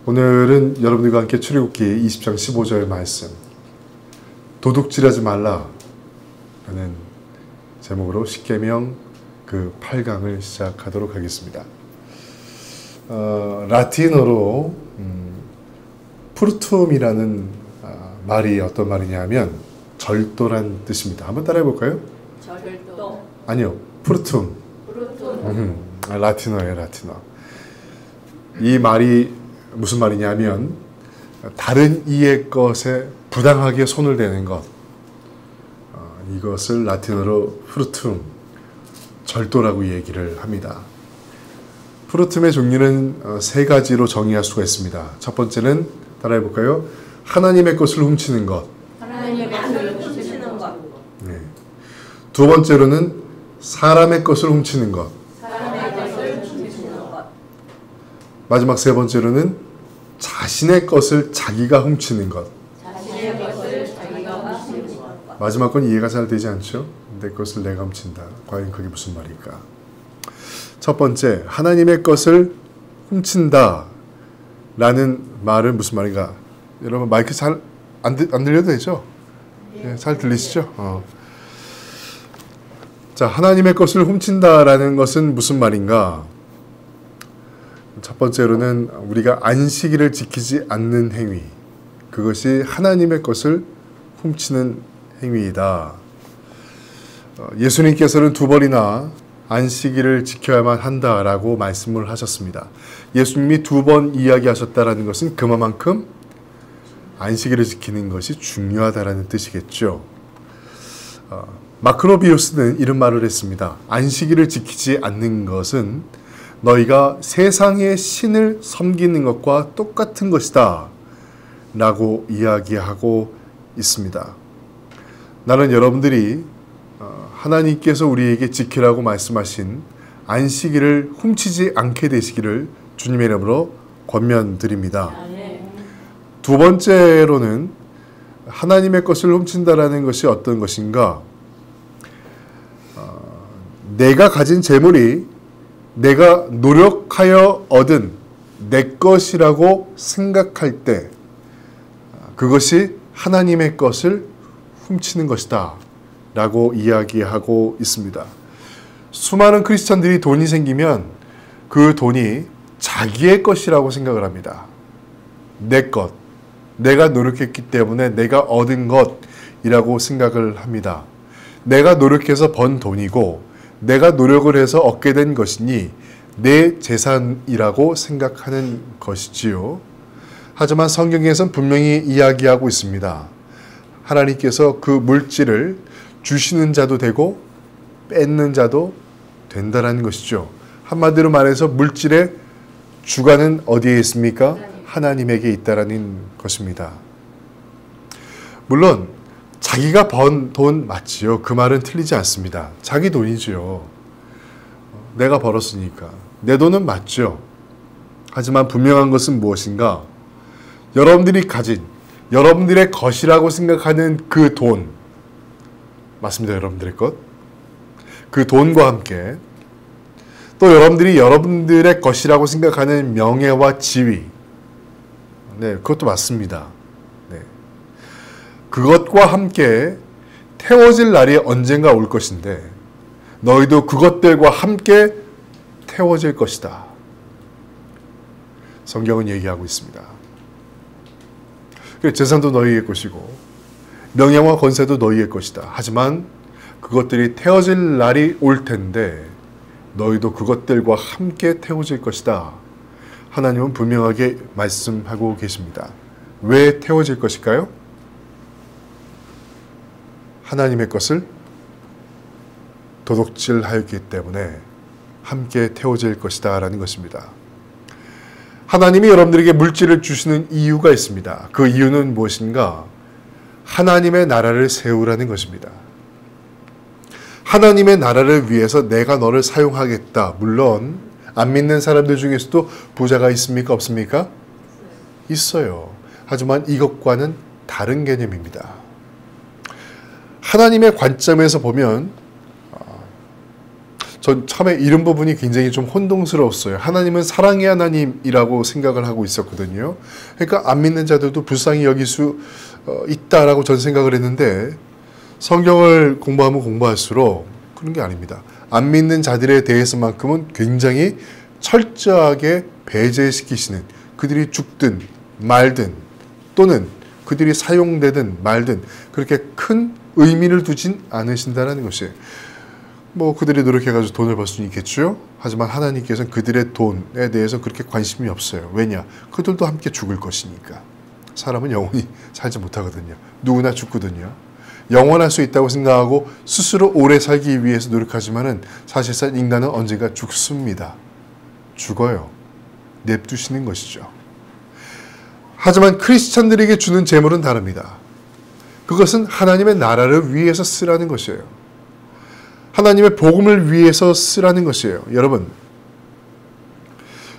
오늘은 여러분들과 함께 출애굽기 20장 15절 말씀, 도둑질하지 말라 라는 제목으로 십계명 그 8강을 시작하도록 하겠습니다. 라틴어로 푸르툼이라는 말이 어떤 말이냐면 절도란 뜻입니다. 한번 따라해 볼까요? 절도. 아니요, 푸르툼. 라틴어예요, 라틴어. 이 말이 무슨 말이냐면 다른 이의 것에 부당하게 손을 대는 것, 이것을 라틴어로 푸르툼, 절도라고 얘기를 합니다. 푸르툼의 종류는 세 가지로 정의할 수가 있습니다. 첫 번째는 따라해 볼까요? 하나님의 것을 훔치는 것. 하나님의 것을 훔치는 것. 네. 두 번째로는 사람의 것을 훔치는 것. 사람의 것을 훔치는 것. 마지막 세 번째로는 자신의 것을 자기가 훔치는 것. 자신의 것을 자기가 훔치는 것. 마지막 건 이해가 잘 되지 않죠? 내 것을 내가 훔친다. 과연 그게 무슨 말일까? 첫 번째, 하나님의 것을 훔친다 라는 말은 무슨 말인가? 여러분 마이크 잘 안 들려도 되죠? 네, 잘 들리시죠? 자, 하나님의 것을 훔친다라는 것은 무슨 말인가? 첫 번째로는 우리가 안식일을 지키지 않는 행위, 그것이 하나님의 것을 훔치는 행위이다. 예수님께서는 두 번이나 안식일을 지켜야만 한다라고 말씀을 하셨습니다. 예수님이 두 번 이야기하셨다라는 것은 그만큼 안식일을 지키는 것이 중요하다라는 뜻이겠죠. 마크로비우스는 이런 말을 했습니다. 안식일을 지키지 않는 것은 너희가 세상의 신을 섬기는 것과 똑같은 것이다 라고 이야기하고 있습니다. 나는 여러분들이 하나님께서 우리에게 지키라고 말씀하신 안식일을 훔치지 않게 되시기를 주님의 이름으로 권면드립니다. 두 번째로는 하나님의 것을 훔친다라는 것이 어떤 것인가? 내가 가진 재물이 내가 노력하여 얻은 내 것이라고 생각할 때 그것이 하나님의 것을 훔치는 것이다 라고 이야기하고 있습니다. 수많은 크리스천들이 돈이 생기면 그 돈이 자기의 것이라고 생각을 합니다. 내 것, 내가 노력했기 때문에 내가 얻은 것이라고 생각을 합니다. 내가 노력해서 번 돈이고 내가 노력을 해서 얻게 된 것이니 내 재산이라고 생각하는 것이지요. 하지만 성경에서는 분명히 이야기하고 있습니다. 하나님께서 그 물질을 주시는 자도 되고 뺏는 자도 된다는 것이죠. 한마디로 말해서 물질의 주관은 어디에 있습니까? 하나님에게 있다라는 것입니다. 물론 자기가 번 돈 맞지요. 그 말은 틀리지 않습니다. 자기 돈이지요. 내가 벌었으니까. 내 돈은 맞죠. 하지만 분명한 것은 무엇인가? 여러분들이 가진, 여러분들의 것이라고 생각하는 그 돈, 맞습니다. 여러분들의 것. 그 돈과 함께 또 여러분들이 여러분들의 것이라고 생각하는 명예와 지위, 네, 그것도 맞습니다. 네. 그것과 함께 태워질 날이 언젠가 올 것인데 너희도 그것들과 함께 태워질 것이다. 성경은 얘기하고 있습니다. 재산도 너희의 것이고 명예와 권세도 너희의 것이다. 하지만 그것들이 태워질 날이 올 텐데 너희도 그것들과 함께 태워질 것이다. 하나님은 분명하게 말씀하고 계십니다. 왜 태워질 것일까요? 하나님의 것을 도둑질하였기 때문에 함께 태워질 것이다 라는 것입니다. 하나님이 여러분들에게 물질을 주시는 이유가 있습니다. 그 이유는 무엇인가? 하나님의 나라를 세우라는 것입니다. 하나님의 나라를 위해서 내가 너를 사용하겠다. 물론 안 믿는 사람들 중에서도 부자가 있습니까? 없습니까? 있어요. 하지만 이것과는 다른 개념입니다. 하나님의 관점에서 보면 전 처음에 이런 부분이 굉장히 좀 혼동스러웠어요. 하나님은 사랑의 하나님이라고 생각을 하고 있었거든요. 그러니까 안 믿는 자들도 불쌍히 여길 수 있다라고 전 생각을 했는데 성경을 공부하면 공부할수록 그런 게 아닙니다. 안 믿는 자들에 대해서만큼은 굉장히 철저하게 배제시키시는, 그들이 죽든 말든 또는 그들이 사용되든 말든 그렇게 큰 의미를 두진 않으신다는 것이에요. 뭐 그들이 노력해가지고 돈을 벌 수는 있겠죠. 하지만 하나님께서는 그들의 돈에 대해서 그렇게 관심이 없어요. 왜냐? 그들도 함께 죽을 것이니까. 사람은 영원히 살지 못하거든요. 누구나 죽거든요. 영원할 수 있다고 생각하고 스스로 오래 살기 위해서 노력하지만은 사실상 인간은 언젠가 죽습니다. 죽어요. 냅두시는 것이죠. 하지만 크리스찬들에게 주는 재물은 다릅니다. 그것은 하나님의 나라를 위해서 쓰라는 것이에요. 하나님의 복음을 위해서 쓰라는 것이에요. 여러분,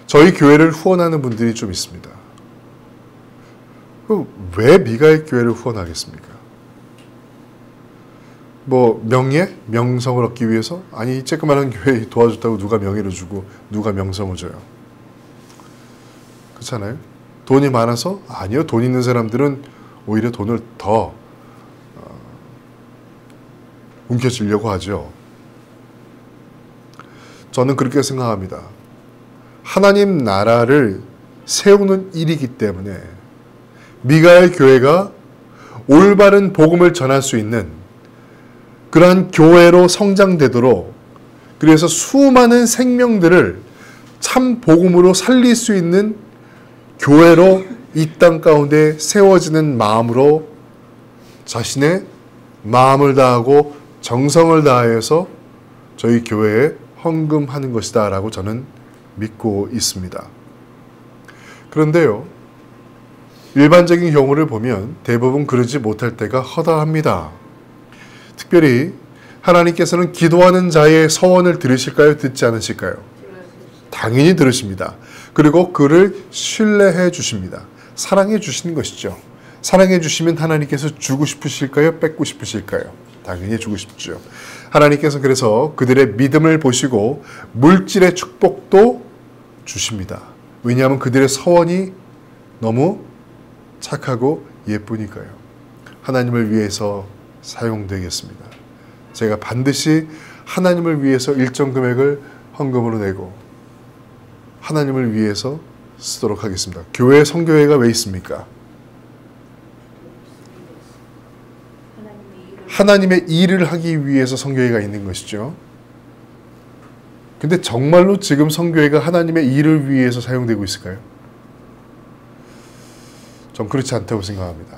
저희 교회를 후원하는 분들이 좀 있습니다. 왜 미가엘 교회를 후원하겠습니까? 뭐 명예? 명성을 얻기 위해서? 아니, 쬐끄만한 교회 도와줬다고 누가 명예를 주고 누가 명성을 줘요? 그렇잖아요? 돈이 많아서? 아니요. 돈 있는 사람들은 오히려 돈을 더 움켜쥐려고 하죠. 저는 그렇게 생각합니다. 하나님 나라를 세우는 일이기 때문에 미가엘 교회가 올바른 복음을 전할 수 있는 그러한 교회로 성장되도록, 그래서 수많은 생명들을 참 복음으로 살릴 수 있는 교회로 이 땅 가운데 세워지는 마음으로 자신의 마음을 다하고 정성을 다해서 저희 교회에 헌금하는 것이다 라고 저는 믿고 있습니다. 그런데요, 일반적인 경우를 보면 대부분 그러지 못할 때가 허다합니다. 특별히 하나님께서는 기도하는 자의 서원을 들으실까요? 듣지 않으실까요? 당연히 들으십니다. 그리고 그를 신뢰해 주십니다. 사랑해 주시는 것이죠. 사랑해 주시면 하나님께서 주고 싶으실까요? 뺏고 싶으실까요? 당연히 주고 싶죠. 하나님께서 그래서 그들의 믿음을 보시고 물질의 축복도 주십니다. 왜냐하면 그들의 서원이 너무 착하고 예쁘니까요. 하나님을 위해서 사용되겠습니다. 제가 반드시 하나님을 위해서 일정 금액을 헌금으로 내고 하나님을 위해서 쓰도록 하겠습니다. 교회, 성교회가 왜 있습니까? 하나님의 일을 하기 위해서 성교회가 있는 것이죠. 근데 정말로 지금 성교회가 하나님의 일을 위해서 사용되고 있을까요? 전 그렇지 않다고 생각합니다.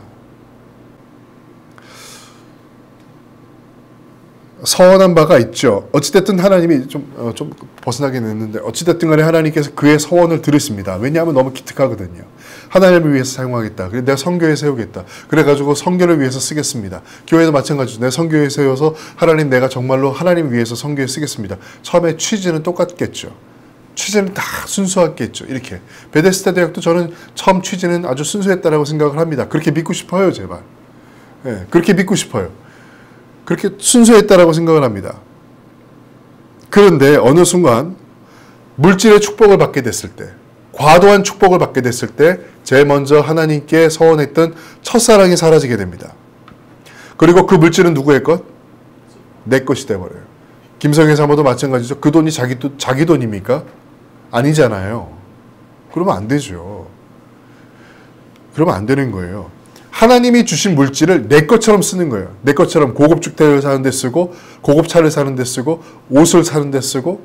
서원한 바가 있죠. 어찌됐든 하나님이 좀 벗어나긴 했는데 어찌됐든 간에 하나님께서 그의 서원을 들으십니다. 왜냐하면 너무 기특하거든요. 하나님을 위해서 사용하겠다. 그래 내가 성교회 세우겠다. 그래가지고 성교를 위해서 쓰겠습니다. 교회도 마찬가지죠. 내가 성교회 세워서 하나님 내가 정말로 하나님 위해서 성교회 쓰겠습니다. 처음에 취지는 똑같겠죠. 취지는 다 순수했겠죠. 이렇게 베데스다 대학도 저는 처음 취지는 아주 순수했다라고 생각을 합니다. 그렇게 믿고 싶어요, 제발. 네, 그렇게 믿고 싶어요. 그렇게 순수했다라고 생각을 합니다. 그런데 어느 순간 물질의 축복을 받게 됐을 때, 과도한 축복을 받게 됐을 때 제일 먼저 하나님께 서원했던 첫사랑이 사라지게 됩니다. 그리고 그 물질은 누구의 것? 내 것이 돼버려요. 김성애 사모도 마찬가지죠. 그 돈이 자기 돈입니까? 아니잖아요. 그러면 안 되죠. 그러면 안 되는 거예요. 하나님이 주신 물질을 내 것처럼 쓰는 거예요. 내 것처럼 고급 주택을 사는 데 쓰고 고급 차를 사는 데 쓰고 옷을 사는 데 쓰고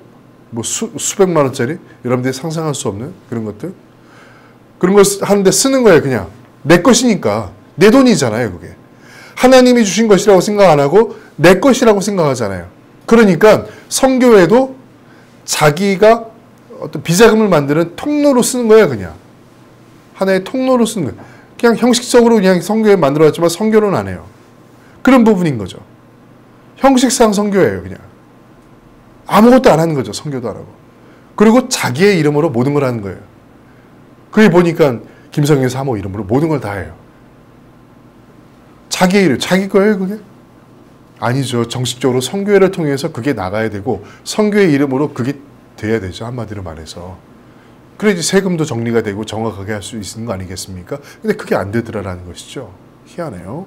뭐 수백만 원짜리 여러분들이 상상할 수 없는 그런 것들 그런 걸 하는데 쓰는 거예요. 그냥 내 것이니까 내 돈이잖아요. 그게 하나님이 주신 것이라고 생각 안 하고 내 것이라고 생각하잖아요. 그러니까 성교회도 자기가 어떤 비자금을 만드는 통로로 쓰는 거예요. 그냥 하나의 통로로 쓰는 거예요. 그냥 형식적으로 그냥 성교회 만들어왔지만 성교는 안 해요. 그런 부분인 거죠. 형식상 성교회예요. 그냥 아무것도 안 하는 거죠. 성교도 안 하고. 그리고 자기의 이름으로 모든 걸 하는 거예요. 그게 보니까 김성애 사모 이름으로 모든 걸 다 해요. 자기의 이름, 자기 거예요. 그게 아니죠. 정식적으로 선교회를 통해서 그게 나가야 되고 선교의 이름으로 그게 돼야 되죠. 한마디로 말해서. 그래야지 세금도 정리가 되고 정확하게 할 수 있는 거 아니겠습니까? 근데 그게 안 되더라라는 것이죠. 희한해요.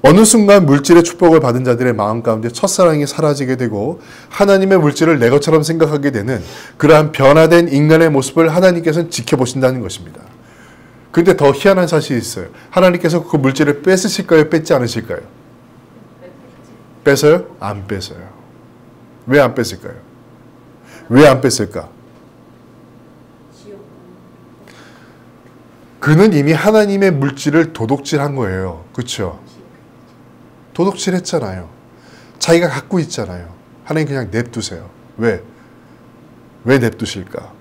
어느 순간 물질의 축복을 받은 자들의 마음 가운데 첫사랑이 사라지게 되고 하나님의 물질을 내 것처럼 생각하게 되는 그러한 변화된 인간의 모습을 하나님께서는 지켜보신다는 것입니다. 근데 더 희한한 사실이 있어요. 하나님께서 그 물질을 뺏으실까요? 뺏지 않으실까요? 뺏어요? 안 뺏어요. 왜 안 뺏을까요? 왜 안 뺏을까? 그는 이미 하나님의 물질을 도둑질한 거예요. 그렇죠? 도둑질했잖아요. 자기가 갖고 있잖아요. 하나님 그냥 냅두세요. 왜? 왜 냅두실까?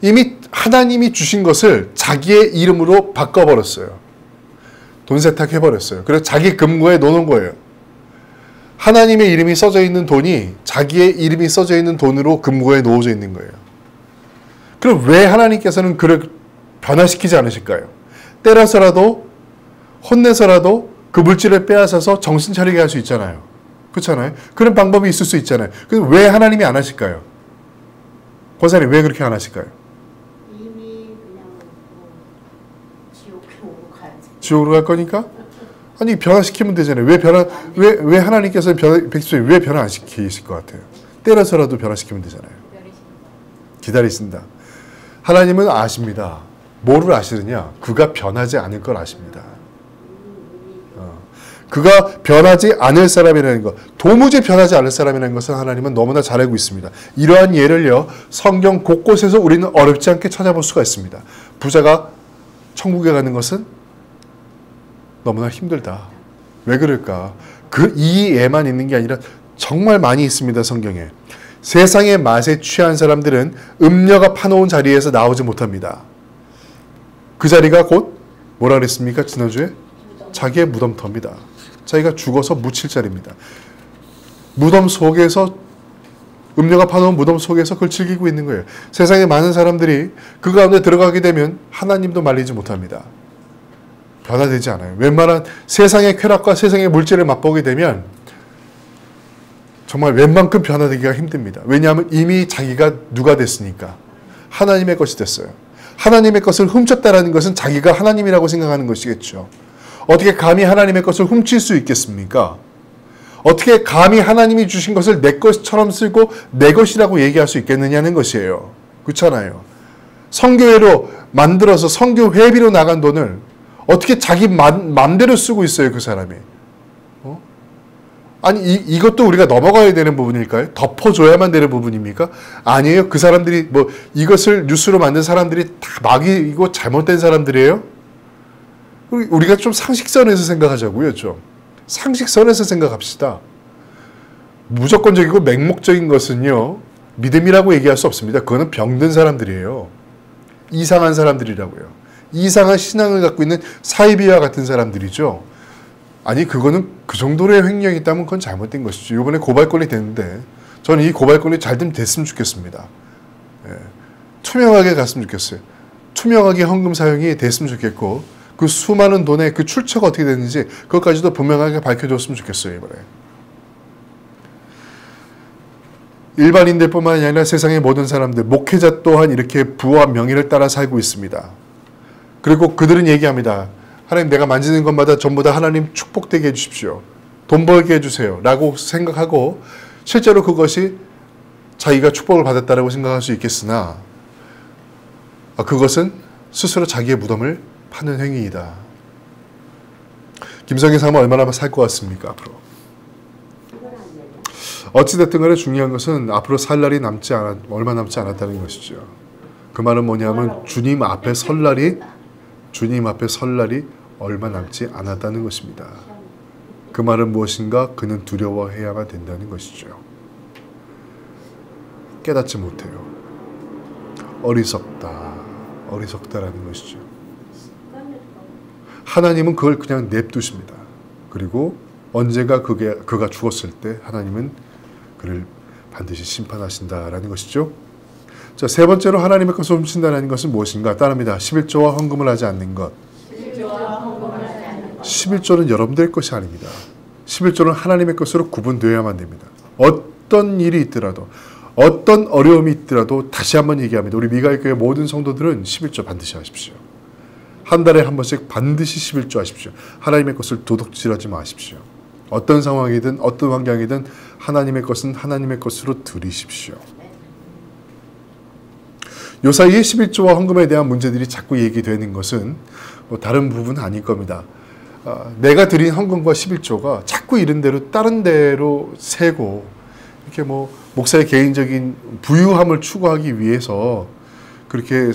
이미 하나님이 주신 것을 자기의 이름으로 바꿔버렸어요. 돈 세탁해버렸어요. 그래서 자기 금고에 넣어놓은 거예요. 하나님의 이름이 써져 있는 돈이 자기의 이름이 써져 있는 돈으로 금고에 놓여져 있는 거예요. 그럼 왜 하나님께서는 그를 변화시키지 않으실까요? 때려서라도 혼내서라도 그 물질을 빼앗아서 정신 차리게 할 수 있잖아요. 그렇잖아요. 그런 방법이 있을 수 있잖아요. 그럼 왜 하나님이 안 하실까요? 권사님 왜 그렇게 안 하실까요? 이미 그냥 지옥으로 가야지. 지옥으로 갈 거니까? 아니 변화시키면 되잖아요. 왜 하나님께서 백성이 왜 변화 안 시키실 것 같아요? 때려서라도 변화시키면 되잖아요. 기다리신다. 하나님은 아십니다. 뭐를 아시느냐? 그가 변하지 않을 걸 아십니다. 그가 변하지 않을 사람이라는 것, 도무지 변하지 않을 사람이라는 것을 하나님은 너무나 잘 알고 있습니다. 이러한 예를요, 성경 곳곳에서 우리는 어렵지 않게 찾아볼 수가 있습니다. 부자가 천국에 가는 것은 너무나 힘들다. 왜 그럴까? 이 예만 있는 게 아니라 정말 많이 있습니다, 성경에. 세상의 맛에 취한 사람들은 음녀가 파놓은 자리에서 나오지 못합니다. 그 자리가 곧 뭐라 그랬습니까? 지난주에? 자기의 무덤터입니다. 자기가 죽어서 묻힐 자리입니다. 무덤 속에서 음녀가 파놓은 무덤 속에서 그걸 즐기고 있는 거예요. 세상에 많은 사람들이 그 가운데 들어가게 되면 하나님도 말리지 못합니다. 변화되지 않아요. 웬만한 세상의 쾌락과 세상의 물질을 맛보게 되면 정말 웬만큼 변화되기가 힘듭니다. 왜냐하면 이미 자기가 누가 됐으니까. 하나님의 것이 됐어요. 하나님의 것을 훔쳤다라는 것은 자기가 하나님이라고 생각하는 것이겠죠. 어떻게 감히 하나님의 것을 훔칠 수 있겠습니까? 어떻게 감히 하나님이 주신 것을 내 것처럼 쓰고 내 것이라고 얘기할 수 있겠느냐는 것이에요. 그렇잖아요. 선교회로 만들어서 선교 회비로 나간 돈을 어떻게 자기 맘대로 쓰고 있어요, 그 사람이. 아니 이것도 우리가 넘어가야 되는 부분일까요? 덮어줘야만 되는 부분입니까? 아니에요. 그 사람들이 이것을 뉴스로 만든 사람들이 다 막이고 잘못된 사람들이에요? 우리가 좀 상식선에서 생각하자고요. 좀 상식선에서 생각합시다. 무조건적이고 맹목적인 것은요, 믿음이라고 얘기할 수 없습니다. 그거는 병든 사람들이에요. 이상한 사람들이라고요. 이상한 신앙을 갖고 있는 사이비와 같은 사람들이죠. 아니 그거는 그 정도의 횡령이 있다면 그건 잘못된 것이죠. 이번에 고발건이 됐는데 저는 이 고발건이 잘 됐으면 좋겠습니다. 예. 투명하게 갔으면 좋겠어요. 투명하게 헌금 사용이 됐으면 좋겠고 그 수많은 돈의 그 출처가 어떻게 됐는지 그것까지도 분명하게 밝혀줬으면 좋겠어요. 이번에. 일반인들뿐만 아니라 세상의 모든 사람들, 목회자 또한 이렇게 부와 명예를 따라 살고 있습니다. 그리고 그들은 얘기합니다. 하나님 내가 만지는 것마다 전부 다 하나님 축복되게 해주십시오. 돈 벌게 해주세요. 라고 생각하고 실제로 그것이 자기가 축복을 받았다라고 생각할 수 있겠으나 그것은 스스로 자기의 무덤을 파는 행위이다. 김성의 삶은 얼마나 살 것 같습니까? 앞으로. 어찌됐든 간에 중요한 것은 앞으로 살 날이 얼마 남지 않았다는 것이죠. 그 말은 뭐냐면 주님 앞에 설 날이 얼마 남지 않았다는 것입니다. 그 말은 무엇인가? 그는 두려워해야만 된다는 것이죠. 깨닫지 못해요. 어리석다라는 것이죠. 하나님은 그걸 그냥 냅두십니다. 그리고 언젠가 그가 죽었을 때 하나님은 그를 반드시 심판하신다라는 것이죠. 자, 세 번째로 하나님의 것을 훔친다는 것은 무엇인가? 따릅니다. 11조와 헌금을 하지 않는 것. 11조는 여러분들의 것이 아닙니다. 11조는 하나님의 것으로 구분되어야만 됩니다. 어떤 일이 있더라도, 어떤 어려움이 있더라도 다시 한번 얘기합니다. 우리 미가의교회 모든 성도들은 11조 반드시 하십시오. 한 달에 한 번씩 반드시 11조 하십시오. 하나님의 것을 도둑질하지 마십시오. 어떤 상황이든 어떤 환경이든 하나님의 것은 하나님의 것으로 드리십시오. 요 사이에 11조와 헌금에 대한 문제들이 자꾸 얘기되는 것은 뭐 다른 부분은 아닐 겁니다. 내가 드린 헌금과 11조가 자꾸 이런 대로 다른 데로 새고 이렇게 뭐 목사의 개인적인 부유함을 추구하기 위해서 그렇게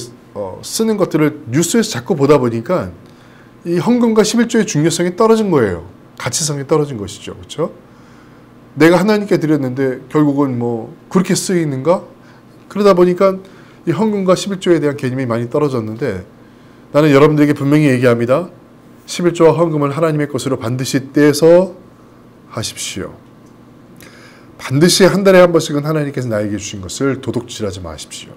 쓰는 것들을 뉴스에서 자꾸 보다 보니까 이 헌금과 11조의 중요성이 떨어진 거예요. 가치성이 떨어진 것이죠. 그렇죠? 내가 하나님께 드렸는데 결국은 뭐 그렇게 쓰이는가? 그러다 보니까 이 헌금과 11조에 대한 개념이 많이 떨어졌는데 나는 여러분들에게 분명히 얘기합니다. 11조와 헌금을 하나님의 것으로 반드시 떼서 하십시오. 반드시 한 달에 한 번씩은 하나님께서 나에게 주신 것을 도둑질하지 마십시오.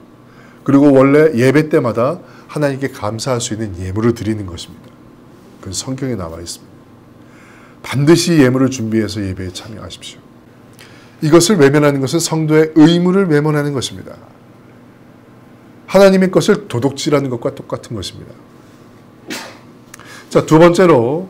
그리고 원래 예배 때마다 하나님께 감사할 수 있는 예물을 드리는 것입니다. 그건 성경에 나와 있습니다. 반드시 예물을 준비해서 예배에 참여하십시오. 이것을 외면하는 것은 성도의 의무를 외면하는 것입니다. 하나님의 것을 도둑질하는 것과 똑같은 것입니다. 자, 두 번째로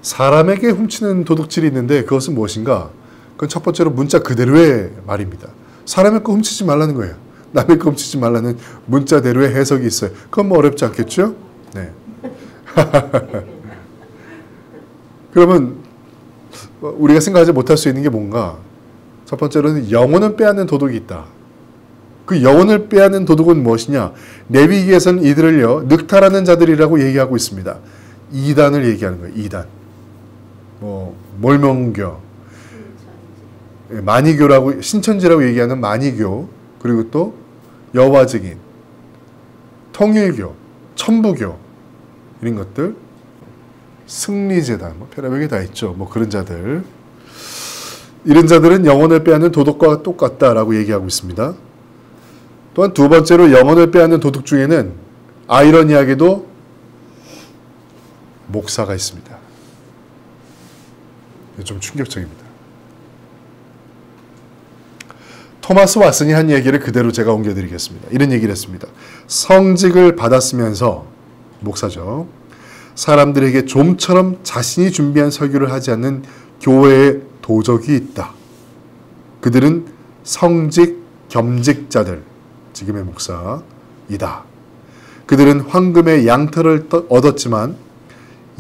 사람에게 훔치는 도둑질이 있는데 그것은 무엇인가? 그건 첫 번째로 문자 그대로의 말입니다. 사람의 거 훔치지 말라는 거예요. 남의 거 훔치지 말라는 문자대로의 해석이 있어요. 그건 뭐 어렵지 않겠죠? 네. 그러면 우리가 생각하지 못할 수 있는 게 뭔가? 첫 번째로는 영혼을 빼앗는 도둑이 있다. 그 영혼을 빼앗는 도둑은 무엇이냐? 레위기에서는 이들을요 늑탈하는 자들이라고 얘기하고 있습니다. 이단을 얘기하는 거예요. 이단. 뭐 몰명교, 만이교라고 신천지라고 얘기하는 만이교, 그리고 또 여호와 증인, 통일교, 천부교 이런 것들, 승리재단, 뭐 별의별 게 다 있죠. 뭐 그런 자들. 이런 자들은 영혼을 빼앗는 도둑과 똑같다라고 얘기하고 있습니다. 또한 두 번째로 영혼을 빼앗는 도둑 중에는 아이러니하게도 목사가 있습니다. 좀 충격적입니다. 토마스 왓슨이 한 얘기를 그대로 제가 옮겨드리겠습니다. 이런 얘기를 했습니다. 성직을 받았으면서 목사죠. 사람들에게 좀처럼 자신이 준비한 설교를 하지 않는 교회의 도적이 있다. 그들은 성직 겸직자들, 지금의 목사이다. 그들은 황금의 양털을 얻었지만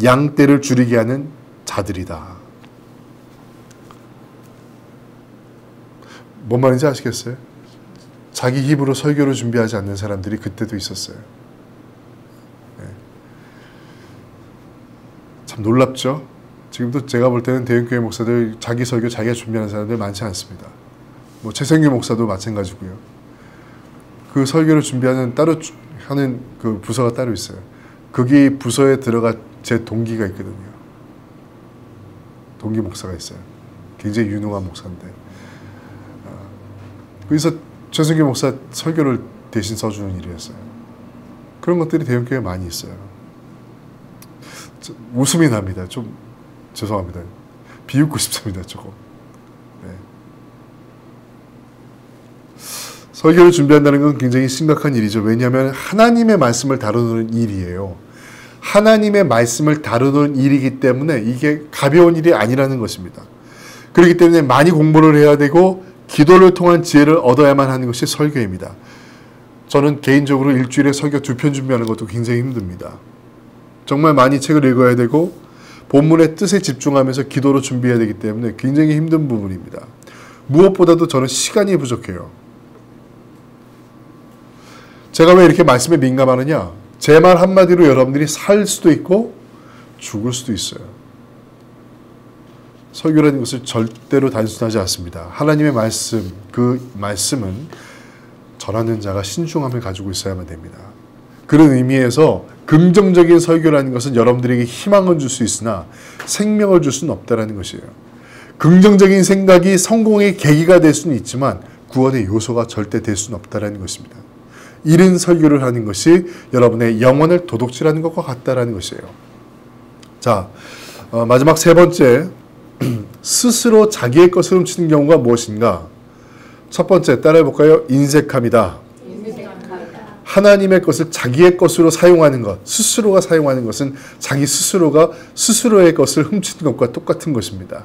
양떼를 줄이게 하는 자들이다. 뭔 말인지 아시겠어요? 자기 힘으로 설교를 준비하지 않는 사람들이 그때도 있었어요. 네. 참 놀랍죠? 지금도 제가 볼 때는 대형교회 목사들 자기 설교 자기가 준비하는 사람들 많지 않습니다. 뭐 최생규 목사도 마찬가지고요. 그 설교를 준비하는 따로 하는 그 부서가 따로 있어요. 거기 부서에 들어갈 제 동기가 있거든요. 동기 목사가 있어요. 굉장히 유능한 목사인데. 거기서 최승규 목사 설교를 대신 써주는 일이었어요. 그런 것들이 대형교회에 많이 있어요. 웃음이 납니다. 좀 죄송합니다. 비웃고 싶습니다. 조금. 네. 설교를 준비한다는 건 굉장히 심각한 일이죠. 왜냐하면 하나님의 말씀을 다루는 일이에요. 하나님의 말씀을 다루는 일이기 때문에 이게 가벼운 일이 아니라는 것입니다. 그렇기 때문에 많이 공부를 해야 되고 기도를 통한 지혜를 얻어야만 하는 것이 설교입니다. 저는 개인적으로 일주일에 설교 2편 준비하는 것도 굉장히 힘듭니다. 정말 많이 책을 읽어야 되고 본문의 뜻에 집중하면서 기도로 준비해야 되기 때문에 굉장히 힘든 부분입니다. 무엇보다도 저는 시간이 부족해요. 제가 왜 이렇게 말씀에 민감하느냐? 제 말 한마디로 여러분들이 살 수도 있고 죽을 수도 있어요. 설교라는 것을 절대로 단순하지 않습니다. 하나님의 말씀, 그 말씀은 전하는 자가 신중함을 가지고 있어야만 됩니다. 그런 의미에서 긍정적인 설교라는 것은 여러분들에게 희망을 줄 수 있으나 생명을 줄 수는 없다는 것이에요. 긍정적인 생각이 성공의 계기가 될 수는 있지만 구원의 요소가 절대 될 수는 없다는 것입니다. 이런 설교를 하는 것이 여러분의 영혼을 도둑질하는 것과 같다는 것이에요. 자, 마지막 세 번째, 스스로 자기의 것을 훔치는 경우가 무엇인가? 첫 번째, 따라해볼까요? 인색함이다. 하나님의 것을 자기의 것으로 사용하는 것, 스스로가 사용하는 것은 자기 스스로가 스스로의 것을 훔치는 것과 똑같은 것입니다.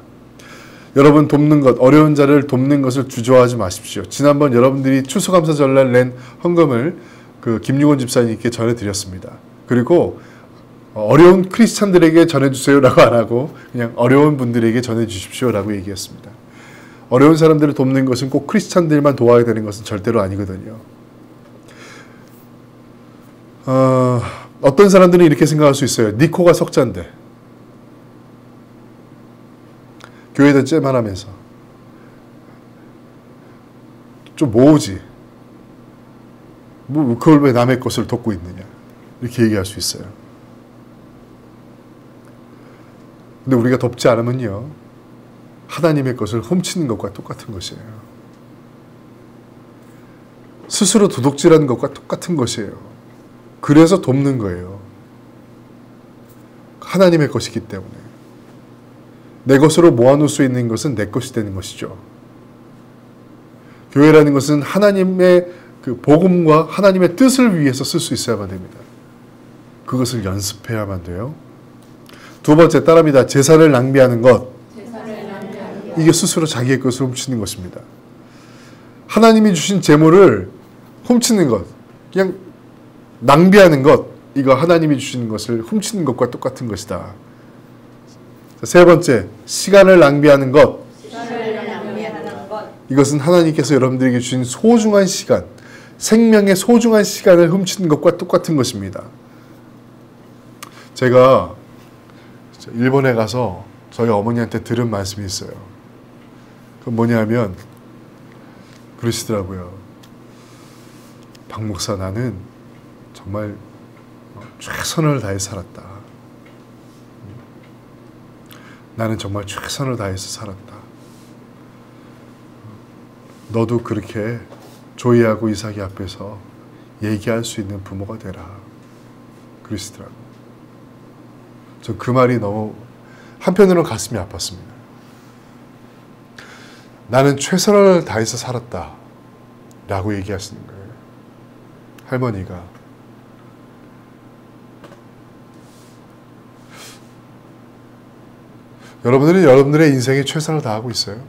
여러분 돕는 것, 어려운 자를 돕는 것을 주저하지 마십시오. 지난번 여러분들이 추수감사절날 낸 헌금을 그 김유곤 집사님께 전해드렸습니다. 그리고 어려운 크리스찬들에게 전해주세요라고 안 하고 그냥 어려운 분들에게 전해주십시오라고 얘기했습니다. 어려운 사람들을 돕는 것은 꼭 크리스찬들만 도와야 되는 것은 절대로 아니거든요. 어떤 사람들은 이렇게 생각할 수 있어요. 니코가 석자인데 교회에다 째만하면서 좀 모으지. 뭐 그걸 왜 남의 것을 돕고 있느냐 이렇게 얘기할 수 있어요. 근데 우리가 돕지 않으면요 하나님의 것을 훔치는 것과 똑같은 것이에요. 스스로 도둑질하는 것과 똑같은 것이에요. 그래서 돕는 거예요. 하나님의 것이기 때문에. 내 것으로 모아놓을 수 있는 것은 내 것이 되는 것이죠. 교회라는 것은 하나님의 그 복음과 하나님의 뜻을 위해서 쓸 수 있어야만 됩니다. 그것을 연습해야만 돼요. 두 번째, 따라합니다. 재산을 낭비하는 것. 이게 스스로 자기의 것을 훔치는 것입니다. 하나님이 주신 재물을 훔치는 것, 그냥 낭비하는 것, 이거 하나님이 주시는 것을 훔치는 것과 똑같은 것이다. 세 번째, 시간을 낭비하는 것. 이것은 하나님께서 여러분들에게 주신 소중한 시간, 생명의 소중한 시간을 훔치는 것과 똑같은 것입니다. 제가 일본에 가서 저희 어머니한테 들은 말씀이 있어요. 그건 뭐냐면 그러시더라고요. 박 목사, 나는 정말 최선을 다해 살았다. 나는 정말 최선을 다해서 살았다. 너도 그렇게 조이하고 이삭이 앞에서 얘기할 수 있는 부모가 되라. 그러시더라고요. 저 그 말이 너무 한편으로는 가슴이 아팠습니다. 나는 최선을 다해서 살았다 라고 얘기하시는 거예요. 할머니가. 여러분들은 여러분들의 인생에 최선을 다하고 있어요.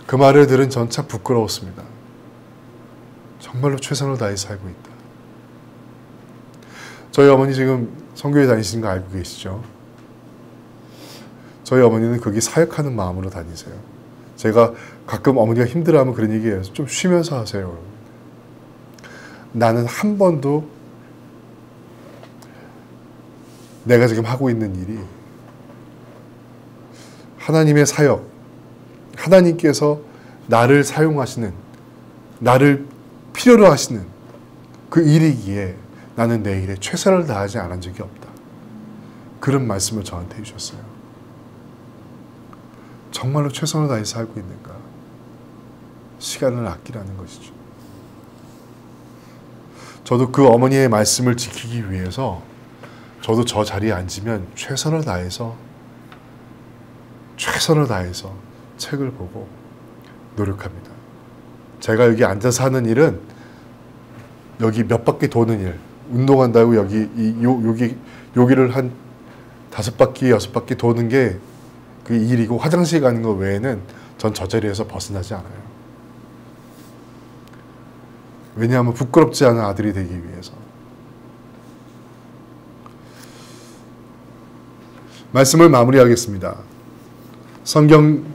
그 말을 들은 전 참 부끄러웠습니다. 정말로 최선을 다해서 살고 있다. 저희 어머니 지금 선교회 다니시는 거 알고 계시죠? 저희 어머니는 거기 사역하는 마음으로 다니세요. 제가 가끔 어머니가 힘들어하면 그런 얘기해요. 좀 쉬면서 하세요. 나는 한 번도 내가 지금 하고 있는 일이 하나님의 사역, 하나님께서 나를 사용하시는, 나를 필요로 하시는 그 일이기에 나는 내 일에 최선을 다하지 않은 적이 없다. 그런 말씀을 저한테 해주셨어요. 정말로 최선을 다해서 살고 있는가? 시간을 아끼라는 것이죠. 저도 그 어머니의 말씀을 지키기 위해서 저도 저 자리에 앉으면 최선을 다해서 책을 보고 노력합니다. 제가 여기 앉아서 하는 일은 여기 몇 바퀴 도는 일, 운동한다고 여기를 한 5바퀴, 6바퀴 도는 게 그 일이고 화장실 가는 거 외에는 전 저 자리에서 벗어나지 않아요. 왜냐하면 부끄럽지 않은 아들이 되기 위해서. 말씀을 마무리하겠습니다. 성경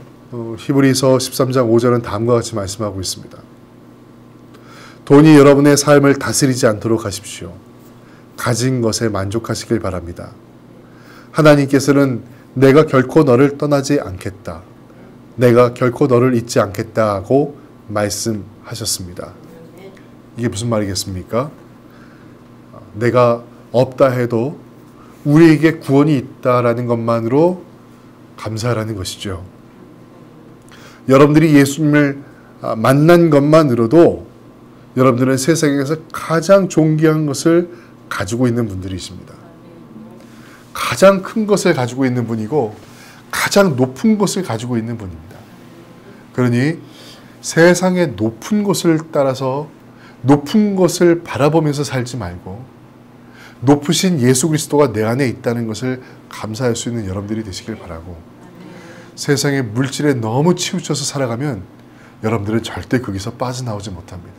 히브리서 13장 5절은 다음과 같이 말씀하고 있습니다. 돈이 여러분의 삶을 다스리지 않도록 하십시오. 가진 것에 만족하시길 바랍니다. 하나님께서는 내가 결코 너를 떠나지 않겠다. 내가 결코 너를 잊지 않겠다고 말씀하셨습니다. 이게 무슨 말이겠습니까? 내가 없다 해도 우리에게 구원이 있다라는 것만으로 감사하라는 것이죠. 여러분들이 예수님을 만난 것만으로도 여러분들은 세상에서 가장 존귀한 것을 가지고 있는 분들이십니다. 가장 큰 것을 가지고 있는 분이고 가장 높은 것을 가지고 있는 분입니다. 그러니 세상의 높은 것을 따라서 높은 것을 바라보면서 살지 말고 높으신 예수 그리스도가 내 안에 있다는 것을 감사할 수 있는 여러분들이 되시길 바라고, 세상의 물질에 너무 치우쳐서 살아가면 여러분들은 절대 거기서 빠져나오지 못합니다.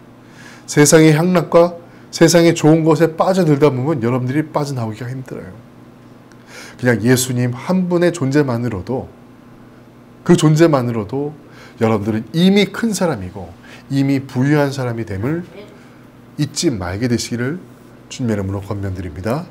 세상의 향락과 세상의 좋은 것에 빠져들다 보면 여러분들이 빠져나오기가 힘들어요. 그냥 예수님 한 분의 존재만으로도, 그 존재만으로도 여러분들은 이미 큰 사람이고 이미 부유한 사람이 됨을 잊지 말게 되시기를 주님의 이름으로 권면드립니다.